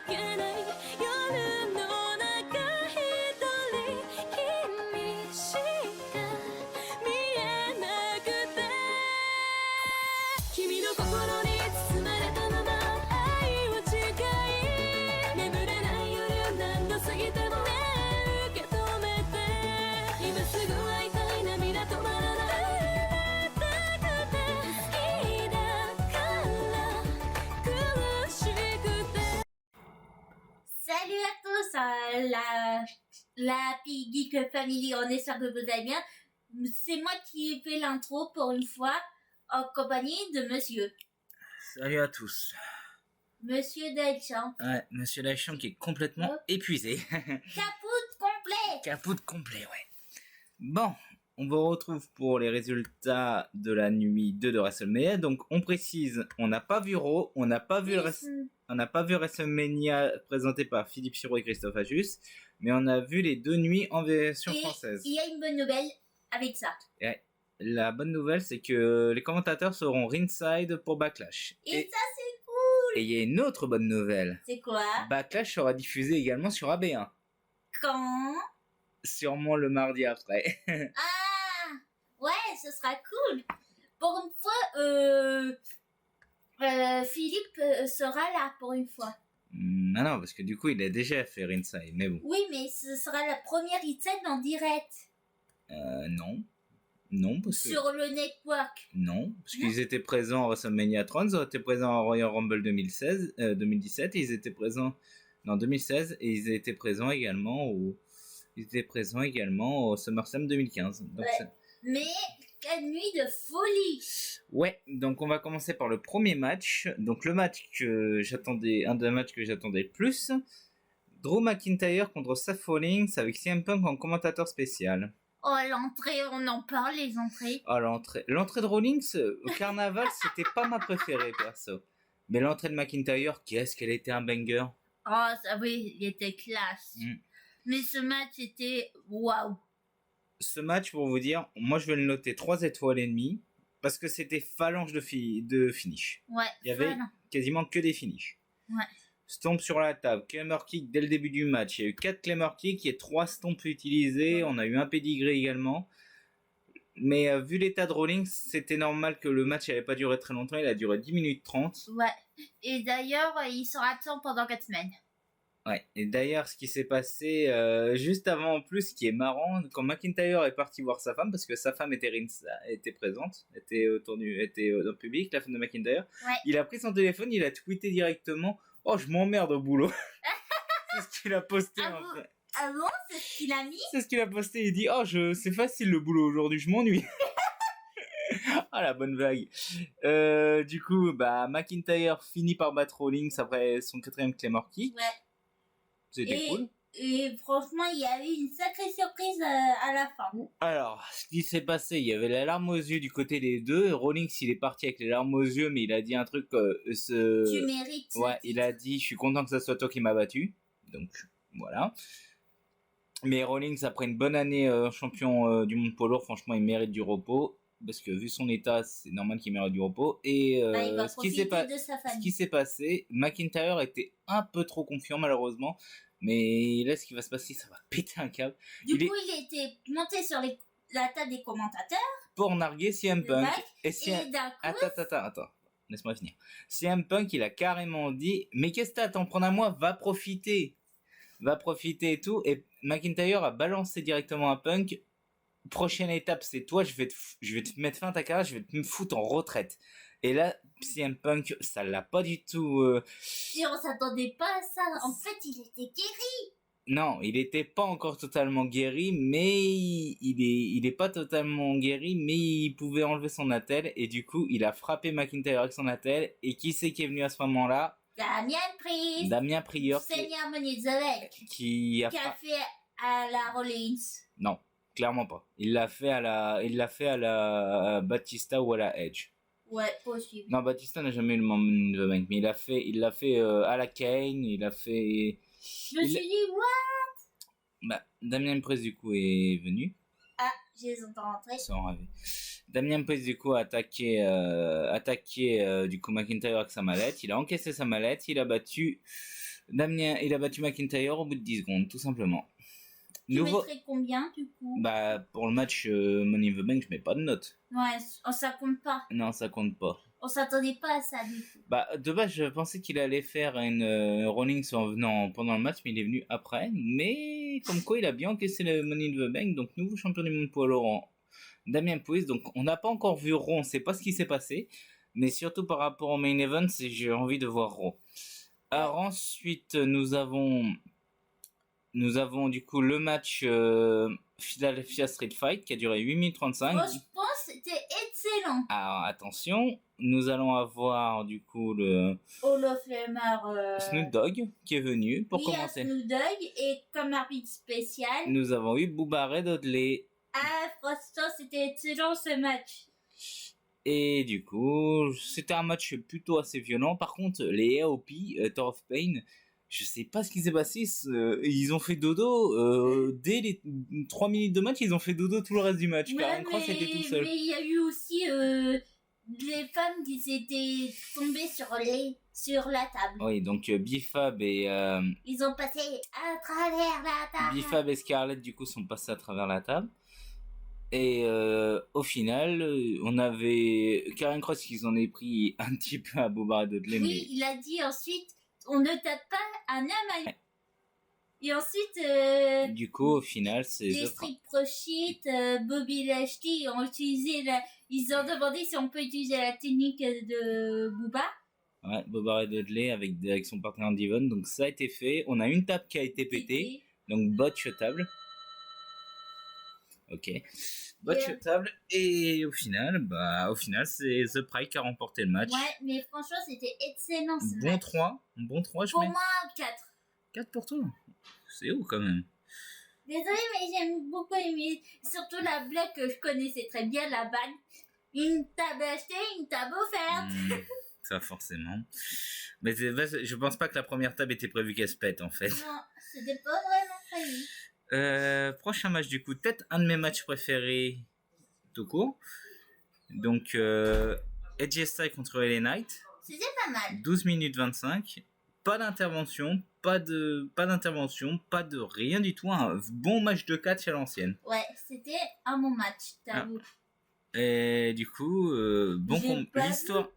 けない夜の中一人君しか見えなくて君の心に包まれたまま愛を誓い眠れない夜何度過ぎてもね受け止めて今すぐ会いたい涙止まらない会いたくて好きだから苦しくて Salut à tous, la Happy Geek Family, on espère que vous allez bien. C'est moi qui ai fait l'intro pour une fois, en compagnie de monsieur. Salut à tous. Monsieur Delchamp. Ouais, monsieur Lachamp qui est complètement Hop. épuisé. Capoute complet. Capote complet, ouais. Bon, on vous retrouve pour les résultats de la nuit 2 de WrestleMania. Donc, on précise, on n'a pas vu Raw, on n'a pas vu WrestleMania présenté par Philippe Chiro et Christophe Ajus, mais on a vu les deux nuits en version Et française. il y a une bonne nouvelle avec ça. Ouais. La bonne nouvelle, c'est que les commentateurs seront ringside pour Backlash. Et ça, c'est cool. Et il y a une autre bonne nouvelle. C'est quoi? Backlash sera diffusé également sur AB1. Quand? Sûrement le mardi après. Ah, ouais, ce sera cool. Pour une fois, Philippe sera là pour une fois. Non, non, parce que du coup, il a déjà fait ringside, mais bon. Oui, mais ce sera la première scène en direct Non. Non, parce que... sur le network. Non, parce qu'ils étaient présents à WrestleMania 30, ils ont été présents à Royal Rumble 2017, et ils étaient présents... Non, 2016, et ils étaient présents également au SummerSlam 2015. Donc Ouais. Mais quelle nuit de folie. Ouais, donc on va commencer par le premier match. Donc le match que j'attendais, un des matchs que j'attendais le plus. Drew McIntyre contre Seth Rollins avec CM Punk en commentateur spécial. Oh, l'entrée, on en parle, les entrées. Ah, l'entrée de Rollins au carnaval, c'était pas ma préférée, perso. Mais l'entrée de McIntyre, qu'est-ce qu'elle était un banger. Oh, ça oui, il était classe. Mais ce match était waouh. Ce match, pour vous dire, moi je vais le noter 3 étoiles et demie, parce que c'était phalange de finish. Ouais, Il y avait voilà. quasiment que des finishes. Ouais. Stomp sur la table, Claymore Kick dès le début du match. Il y a eu 4 Claymore Kick, il y a 3 stomps utilisés, on a eu un pedigree également. Mais vu l'état de Rollins, c'était normal que le match n'allait pas durer très longtemps, il a duré 10 minutes 30. Ouais. Et d'ailleurs, il sera absent pendant 4 semaines. Ouais, et d'ailleurs, ce qui s'est passé juste avant, en plus, ce qui est marrant, quand McIntyre est parti voir sa femme, parce que sa femme était présente, était dans le public, la femme de McIntyre, Ouais. il a pris son téléphone, il a tweeté directement « Oh, je m'emmerde au boulot !» C'est ce qu'il a posté en fait. Ah bon, c'est ce qu'il a mis? C'est ce qu'il a posté, il dit « Oh, c'est facile le boulot aujourd'hui, je m'ennuie !» Ah, la bonne vague. Du coup, McIntyre finit par battre Rollins après son 4ème Claymore Kick. Ouais. C'était cool. Et franchement, il y a eu une sacrée surprise à la fin. Alors, ce qui s'est passé, il y avait la larme aux yeux du côté des deux. Rollins, il est parti avec les larmes aux yeux, mais il a dit un truc... Tu mérites. Ouais, il a dit, je suis content que ça soit toi qui m'as battu. Donc, voilà. Mais Rollins, après une bonne année champion du monde poids lourd, franchement, il mérite du repos. Parce que vu son état, c'est normal qu'il mérite du repos. Et il va profiter de sa famille. Ce qui s'est passé, McIntyre était un peu trop confiant malheureusement. Mais là, ce qui va se passer, ça va péter un câble. Il était monté sur la table des commentateurs. Pour narguer CM Punk. Et d'un coup... Attends. Laisse-moi finir. CM Punk, il a carrément dit « Mais qu'est-ce que t'as à t'en prendre à moi? Va profiter et tout. » Et McIntyre a balancé directement à Punk. Prochaine étape, c'est toi, je vais te mettre fin à ta carrière, je vais te me foutre en retraite. Et là, CM Punk, ça l'a pas du tout... Et on s'attendait pas à ça. En fait, il était guéri. Non, il était pas encore totalement guéri, mais il est pas totalement guéri, mais il pouvait enlever son attel, et du coup, il a frappé McIntyre avec son attel, et qui c'est qui est venu à ce moment-là? Damien Prieur. Seigneur Monizovek. Qui a fait à la Rollins. Non. Clairement pas. Il l'a fait à la Batista ou à la Edge. Ouais, possible. Non, Batista n'a jamais eu le Money in the Bank, mais il l'a fait à la Kane, il a fait... Je me suis dit, what? Damien Priest, du coup, est venu. Ah, je les entends rentrer. Sans rêver. Damien Priest, du coup, a attaqué du coup, McIntyre avec sa mallette. Il a encaissé sa mallette, il a battu Damien, il a battu McIntyre au bout de 10 secondes, tout simplement. Tu mettrais combien du coup? Bah, pour le match Money in the Bank, je mets pas de note. Ouais, ça compte pas. Non, ça compte pas. On s'attendait pas à ça du tout. Bah, de base, je pensais qu'il allait faire une Rollins en venant pendant le match, mais il est venu après. Mais comme quoi, il a bien encaissé le Money in the Bank, donc nouveau champion du monde poids lourd, Damien Priest. Donc, on n'a pas encore vu Raw, on sait pas ce qui s'est passé. Mais surtout par rapport au main event, j'ai envie de voir Raw. Alors ensuite, nous avons du coup le match Philadelphia Street Fight qui a duré 8 minutes 35. Moi, je pense que c'était excellent. Alors attention, nous allons avoir du coup le Hall of Famer. Snoop Dogg qui est venu pour commencer. Snoop Dogg et comme arbitre spécial. Nous avons eu Booba Ray Dudley. Ah, franchement, c'était excellent ce match. Et du coup, c'était un match plutôt assez violent. Par contre, les AOP, Tour of Pain, je sais pas ce qui s'est passé. Ils ont fait dodo. Dès les 3 minutes de match, ils ont fait dodo tout le reste du match. Ouais, Karen Cross était tout seul. Mais il y a eu aussi les femmes qui étaient tombées sur la table. Oui, donc Bifab et Ils ont passé à travers la table. Bifab et Scarlett du coup sont passés à travers la table. Et au final, on avait Karen Cross qui s'en est pris un petit peu à Booba Dudley. Oui, Mais... il a dit ensuite, on ne tape pas un homme à... Et ensuite, du coup, au final, c'est... les Street Profits, Bobby Lashley ont utilisé ils ont demandé si on peut utiliser la technique de Booba. Ouais, Booba Dudley avec son partenaire Devon. Donc ça a été fait. On a une table qui a été pétée. Donc botch table. Ok. Botch table. Et au final, c'est The Pride qui a remporté le match. Ouais, mais franchement, c'était excellent ce bon match. 3. Bon 3, je Pour mets. moi, 4. 4 pour toi. C'est haut quand même. Désolée, mais j'aime beaucoup aimer. Surtout la blague que je connaissais très bien, la bague. Une table achetée, une table offerte. Ça, forcément. Mais je pense pas que la première table était prévue qu'elle se pète en fait. Non, c'était pas vraiment prévu. Prochain match du coup, peut-être un de mes matchs préférés tout court. Donc AJ Styles contre LA Knight. C'était pas mal. 12 minutes 25. Pas d'intervention, pas de rien du tout. Un bon match de catch à l'ancienne. Ouais, c'était un bon match, t'avoue. Et du coup,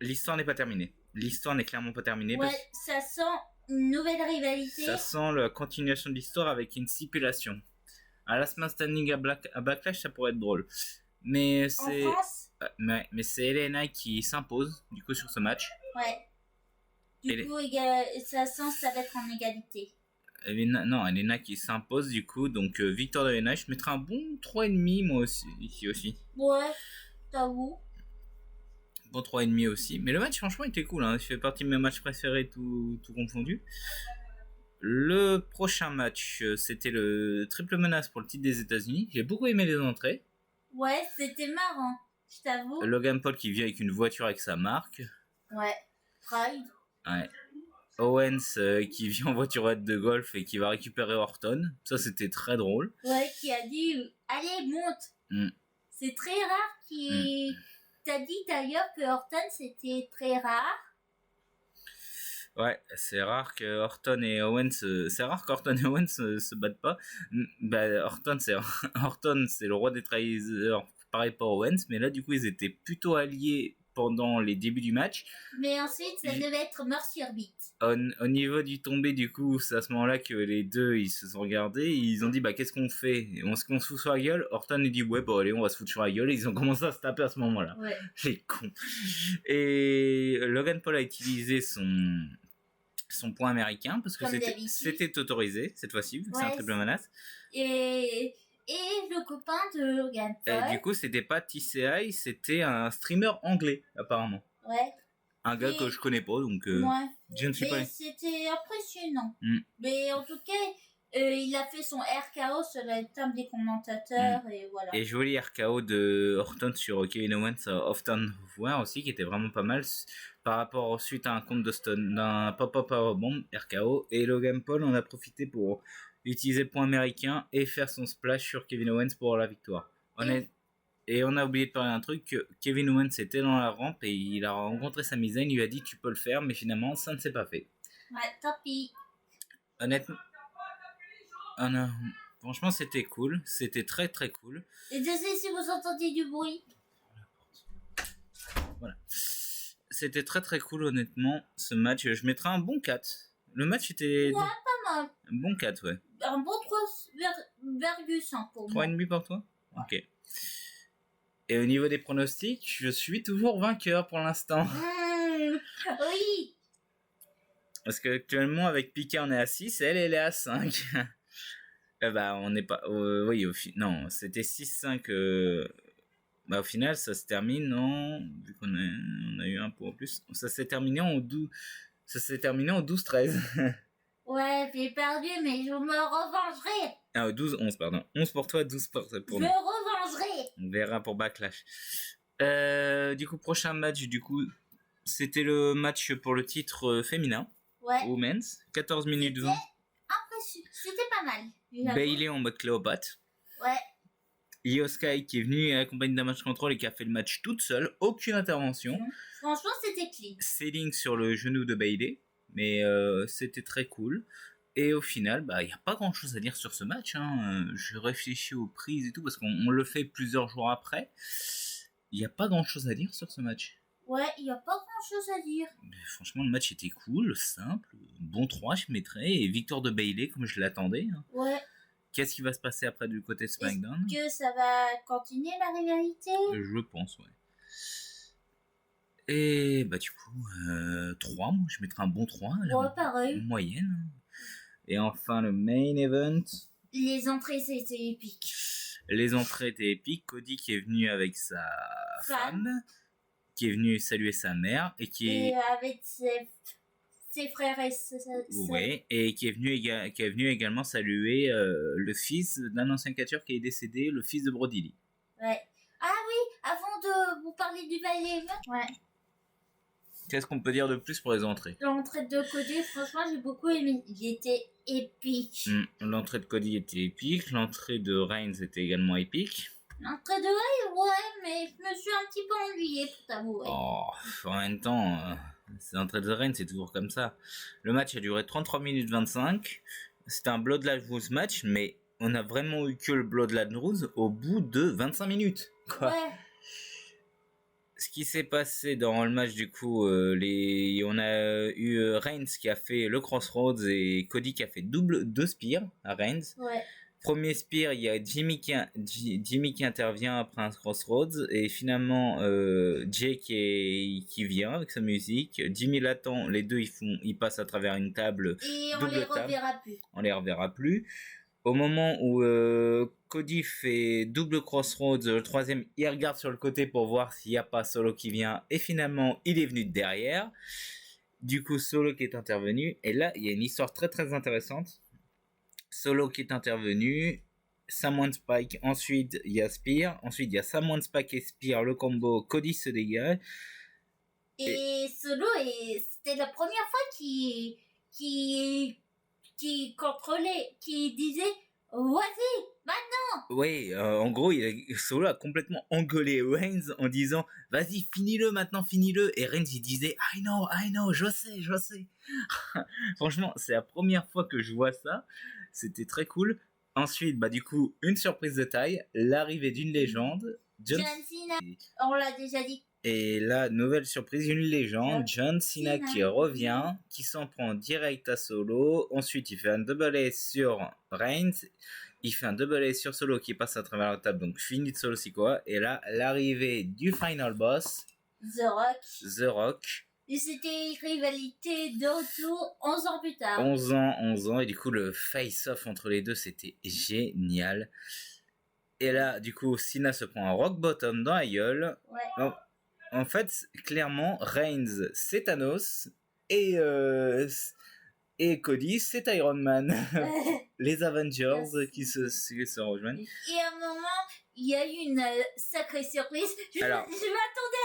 l'histoire n'est pas terminée. L'histoire n'est clairement pas terminée. Ouais, ça sent une nouvelle rivalité. Ça sent la continuation de l'histoire avec une stipulation. À Last Man Standing à Backlash, ça pourrait être drôle. Mais c'est... En France mais c'est LA Knight qui s'impose, du coup, sur ce match. Ouais. Du coup, ça sent que ça va être en égalité. Elena qui s'impose, du coup. Donc, victoire de LA Knight. Je mettrai un bon 3,5, moi aussi, ici aussi. Ouais, t'avoue. Bon 3,5 aussi. Mais le match, franchement, était cool. Hein. Il fait partie de mes matchs préférés, tout confondu. Le prochain match, c'était le triple menace pour le titre des États-Unis. J'ai beaucoup aimé les entrées. Ouais, c'était marrant, je t'avoue. Logan Paul qui vient avec une voiture avec sa marque. Ouais, Pride. Ouais. Owens qui vient en voiturette de golf et qui va récupérer Orton. Ça, c'était très drôle. Ouais, qui a dit allez, monte. C'est très rare qui. T'as dit d'ailleurs que Orton c'était très rare. Ouais, c'est rare que Orton et Owens se battent pas. Orton c'est le roi des trahiseurs, pareil pour Owens, mais là du coup ils étaient plutôt alliés pendant les débuts du match. Mais ensuite ça devait être mort sur beat. Au niveau du tombé, du coup, c'est à ce moment-là que les deux ils se sont regardés et ils ont dit qu'est-ce qu'on fait? Est-ce qu'on se fout sur la gueule? Orton a dit ouais allez on va se foutre sur la gueule et ils ont commencé à se taper à ce moment-là. Ouais. Les cons. Et Logan Paul a utilisé son point américain parce que c'était autorisé cette fois-ci vu que c'est un triple menace. Et le copain de Logan Paul. Et du coup c'était pas TCI, c'était un streamer anglais apparemment. Ouais. Un gars que je connais pas donc je ne suis pas. C'était impressionnant. Mais en tout cas il a fait son RKO sur la table des commentateurs et voilà. Et joli RKO de Orton sur Kevin Owens Often War aussi qui était vraiment pas mal par rapport ensuite à un compte de stun d'un pop-up powerbomb RKO. Et Logan Paul en a profité pour utiliser le point américain et faire son splash sur Kevin Owens pour la victoire. Et on a oublié de parler d'un truc, que Kevin Owens était dans la rampe et il a rencontré Sami Zayn, il lui a dit tu peux le faire, mais finalement ça ne s'est pas fait. Ouais, tant pis. Honnêtement, ah non, franchement, c'était cool. C'était très très cool. Et je sais si vous entendez du bruit. Voilà. C'était très très cool, honnêtement, ce match. Je mettrais un bon 4. Le match était Ouais, pas mal. un bon 4, ouais. Un bon 3,5 pour moi. 3,5 pour toi? Ok. Et au niveau des pronostics, je suis toujours vainqueur pour l'instant. Oui. Parce qu'actuellement, avec Pika, on est à 6, elle est à 5. Bah, on n'est pas. Oui, non, c'était 6-5. Bah, au final, ça se termine en. Vu qu'on a eu un point en plus. Ça s'est terminé en 12. Ça s'est terminé en 12-13. Ouais, j'ai perdu, mais je me revengerai. Ah, 12-11, pardon. 11 pour toi, 12 pour Je nous. me revengerai. On verra pour Backlash. Du coup, prochain match, du coup, c'était le match pour le titre féminin. Ouais. Women's. 14 minutes 20. C'était pas mal. j'avoue. Bailey en mode Cléopâtre. Ouais. Io Sky qui est venue accompagner Damage Control et qui a fait le match toute seule, aucune intervention. Franchement, c'était clean. Selling sur le genou de Bailey, mais c'était très cool. Et au final, bah, il n'y a pas grand chose à dire sur ce match. Hein. Je réfléchis aux prises et tout parce qu'on le fait plusieurs jours après. Il n'y a pas grand chose à dire sur ce match. Ouais, il n'y a pas grand chose à dire. Mais franchement, le match était cool, simple. Bon 3, je mettrais. Et victoire de Bailey, comme je l'attendais. Hein. Ouais. Qu'est-ce qui va se passer après du côté de SmackDown? Que ça va continuer la rivalité? Je pense, ouais. Et bah du coup, 3, moi je mettrais un bon 3. Ouais, pareil. Moyenne. Et enfin le main event. Les entrées, c'était épique. Les entrées étaient épiques. Cody qui est venu avec sa femme, qui est venu saluer sa mère et qui est... Et avec ses frères et ses sœurs. Ouais, et qui est venu également saluer le fils d'un ancien catcheur qui est décédé, le fils de Brody Lee. Ouais. Ah oui, avant de vous parler du ballet. Ouais. Qu'est-ce qu'on peut dire de plus pour les entrées? L'entrée de Cody, franchement, j'ai beaucoup aimé. Il était épique. L'entrée de Cody était épique, l'entrée de Reigns était également épique. L'entrée de Ray, ouais, mais je me suis un petit peu ennuyée, pour t'avouer. Oh, en même temps, ces entrées de Reigns, c'est toujours comme ça. Le match a duré 33 minutes 25. C'était un Bloodline Rules match, mais on a vraiment eu que le Bloodline Rules au bout de 25 minutes. Quoi. Ouais. Ce qui s'est passé dans le match, du coup, on a eu Reigns qui a fait le Crossroads et Cody qui a fait deux spears à Reigns. Ouais. Premier spear, il y a Jimmy qui intervient après un Crossroads et finalement Jay qui vient avec sa musique. Jimmy l'attend, les deux ils passent à travers une table. Et on les reverra plus. On les reverra plus. Au moment où Cody fait double Crossroads, le troisième, il regarde sur le côté pour voir s'il n'y a pas Solo qui vient. Et finalement, il est venu de derrière. Du coup, Solo qui est intervenu. Et là, il y a une histoire très très intéressante. Solo qui est intervenu. Samoan Spike. Ensuite, il y a Spear. Ensuite, il y a Samoan Spike et Spear. Le combo, Cody se dégage. Et Solo, c'était la première fois qui contrôlait, qui disait vas-y, maintenant. Oui, en gros, Solo a complètement engueulé Reigns en disant vas-y, finis-le maintenant, finis-le. Et Reigns il disait I know, je sais. Franchement, c'est la première fois que je vois ça. C'était très cool. Ensuite, bah du coup, une surprise de taille, l'arrivée d'une légende, John Cena, on l'a déjà dit. Et là, nouvelle surprise, une légende, John Cena qui revient, qui s'en prend direct à Solo. Ensuite, il fait un double A sur Reigns. Il fait un double A sur Solo qui passe à travers la table, donc fini de Solo Sikoa. Et là, l'arrivée du final boss, The Rock. Et c'était une rivalité de retour 11 ans plus tard. 11 ans. Et du coup, le face-off entre les deux, c'était génial. Et là, du coup, Cena se prend un rock bottom dans la gueule. Ouais. Donc, en fait, clairement, Reigns, c'est Thanos. Et Cody, c'est Iron Man. Les Avengers qui se rejoignent. Et à un moment, il y a eu une sacrée surprise. Je m'attendais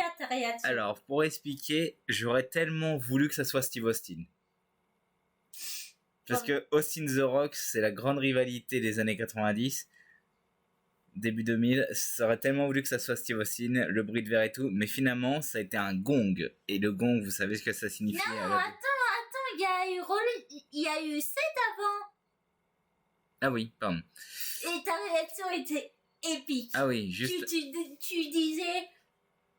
à ta réaction. Alors, pour expliquer, j'aurais tellement voulu que ça soit Steve Austin. Parce que Austin The Rock, c'est la grande rivalité des années 90. Début 2000, ça aurait tellement voulu que ça soit Steve Austin, le bruit de verre et tout, mais finalement, ça a été un gong. Et le gong, vous savez ce que ça signifie? Non, attends, il y a eu il y a eu 7 avant. Ah oui, pardon. Et ta réaction était épique. Ah oui, juste... Tu disais,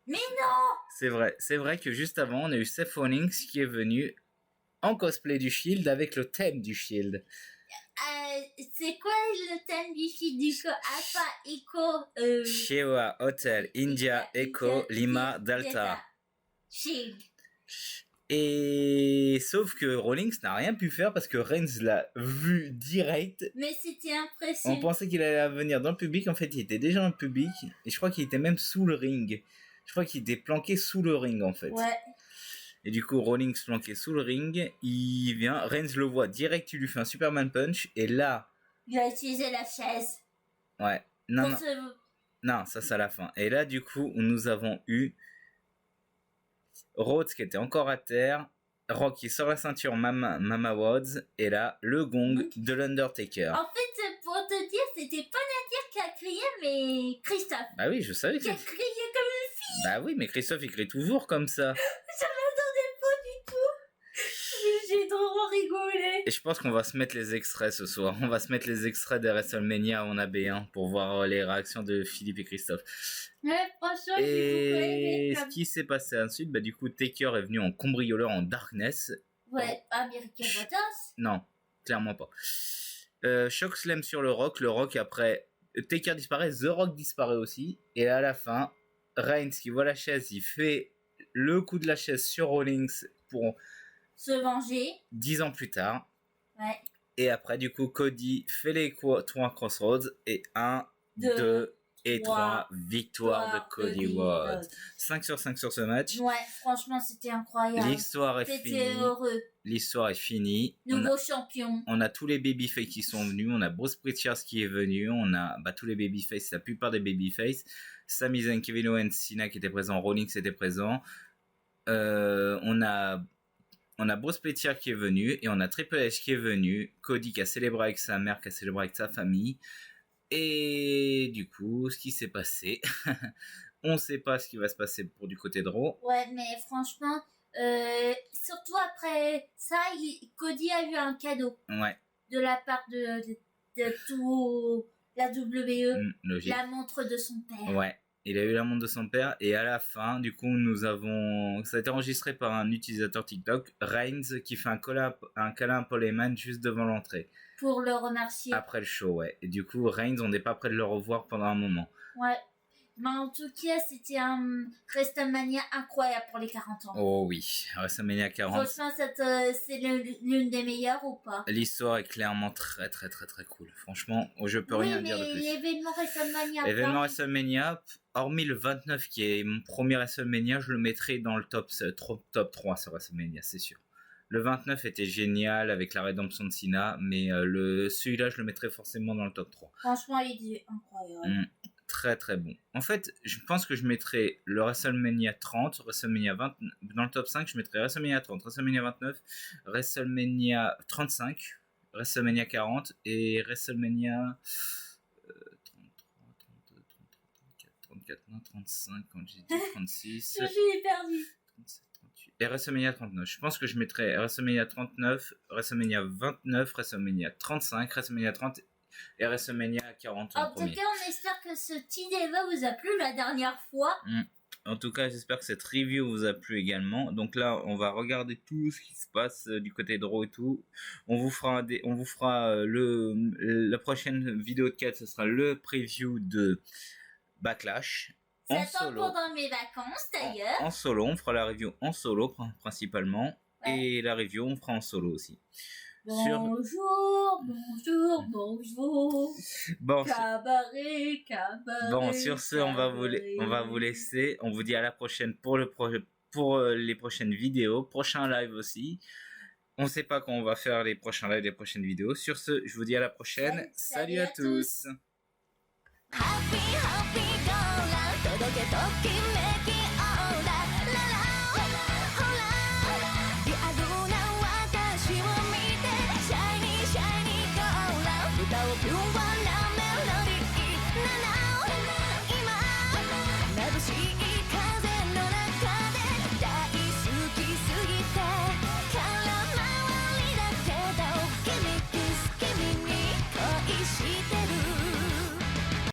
mais non. C'est vrai que juste avant, on a eu Seth Rollins qui est venu en cosplay du Shield avec le thème du Shield. C'est quoi le thème du Shield du coup? Alpha, Echo, Shewa, Hotel, India, Echo, Lima, Delta. Shield. Et sauf que Rawlings n'a rien pu faire parce que Reigns l'a vu direct. Mais c'était On impressionnant. pensait qu'il allait venir dans le public, en fait il était déjà dans le public et je crois qu'il était même sous le ring. Je crois qu'il était planqué sous le ring en fait. Ouais. Et du coup Rawlings planqué sous le ring, il vient, Reigns le voit direct, il lui fait un Superman Punch et là... Il a utilisé la chaise. Ouais, non, Pour non, non, ça c'est à la fin. Et là du coup nous avons eu Rhodes qui était encore à terre, Rock qui sort la ceinture Mama Woods et là le gong de l'Undertaker. En fait, pour te dire, c'était pas Nadir qui a crié, mais Christophe. Bah oui, je savais que... Qui a crié comme une fille. Bah oui, mais Christophe il crie toujours comme ça. Je m'attendais pas du tout. J'ai trop rigolé. Et je pense qu'on va se mettre les extraits ce soir. On va se mettre les extraits de WrestleMania en AB1 pour voir les réactions de Philippe et Christophe. Ouais, franchement, j'ai beaucoup aimé. Et ce qui s'est passé ensuite, bah du coup Taker est venu en cambrioleur en Darkness. Ouais, America Badass. Non, clairement pas. Shock Slam sur le Rock après Taker disparaît, The Rock disparaît aussi. Et à la fin, Reigns qui voit la chaise, il fait le coup de la chaise sur Rawlings pour Se venger. 10 ans plus tard. Ouais. Et après, du coup, Cody fait les 3 Crossroads et 1, 2 et 3 victoires de Cody Rhodes. 5 sur 5 sur ce match. Ouais, franchement, c'était incroyable. L'histoire est C'était finie. heureux. L'histoire est finie. Nouveau champion. On a tous les babyface qui sont venus. On a Bruce Pritchard qui est venu. On a tous les babyface, la plupart des babyface. Sami Zayn, Kevin Owens, Cena qui était présent. Rollins était présent. On a Bruce Pritchard qui est venu. Et on a Triple H qui est venu. Cody qui a célébré avec sa mère, qui a célébré avec sa famille. Et du coup, ce qui s'est passé, on ne sait pas ce qui va se passer pour du côté de Raw. Ouais, mais franchement, surtout après ça, Cody a eu un cadeau Ouais. de la part de tout la WWE, Logique. la montre de son père. Ouais. Il a eu la montre de son père et à la fin, du coup, ça a été enregistré par un utilisateur TikTok, Reigns, qui fait un câlin à Paul Heyman juste devant l'entrée. Pour le remercier. Après le show, ouais. Et du coup, Reigns, on n'est pas prêt de le revoir pendant un moment. Ouais. Mais en tout cas, c'était un WrestleMania incroyable pour les 40 ans. Oh oui, WrestleMania 40. Franchement, c'est l'une des meilleures ou pas? L'histoire est clairement très très très très cool. Franchement, je peux rien dire de plus. L'événement WrestleMania. L'événement WrestleMania, hormis le 29 qui est mon premier WrestleMania, je le mettrai dans le top 3 sur WrestleMania, c'est sûr. Le 29 était génial avec la rédemption de Cena, mais celui-là, je le mettrai forcément dans le top 3. Franchement, il est incroyable. Très très bon. En fait, je pense que je mettrai le WrestleMania 30, WrestleMania 20, dans le top 5, je mettrai WrestleMania 30, WrestleMania 29, WrestleMania 35, WrestleMania 40 et WrestleMania 33, 32, 33, 34, non, 35, quand j'ai dit 36. Je suis perdu. 37, 38. Et WrestleMania 39. Je pense que je mettrai WrestleMania 39, WrestleMania 29, WrestleMania 35, WrestleMania 30 et WrestleMania 40 en En tout premier. cas, on espère que ce petit débat vous a plu la dernière fois. En tout cas, j'espère que cette review vous a plu également. Donc là, on va regarder tout ce qui se passe du côté de Raw et tout. On vous fera la prochaine vidéo de 4, ce sera le preview de Backlash. Ça En tombe solo. pendant mes vacances d'ailleurs. En solo, on fera la review en solo principalement. Ouais. Et la review, on fera en solo aussi. Bonjour, bonjour, bonjour. Bon, Cabaret, cabaret. bon, sur ce, on va vous laisser. On vous dit à la prochaine pour les prochaines vidéos, prochain live aussi. On ne sait pas quand on va faire les prochains lives, les prochaines vidéos. Sur ce, je vous dis à la prochaine. Salut à tous. Happy, happy, go, 届けときめき